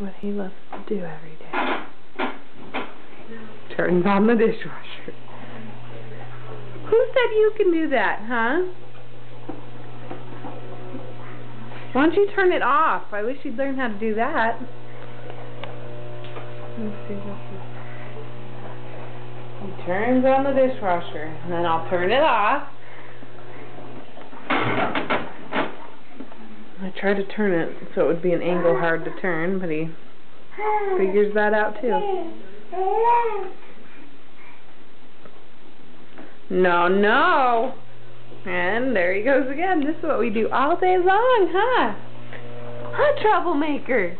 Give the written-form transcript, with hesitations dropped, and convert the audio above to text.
what he loves to do every day. Turns on the dishwasher. Who said you can do that, huh? Why don't you turn it off? I wish you'd learn how to do that. Let's see what he turns on the dishwasher, and then I'll turn it off. I try to turn it so it would be an angle hard to turn, but he figures that out too. No, no! And there he goes again. This is what we do all day long, huh? Huh, troublemaker?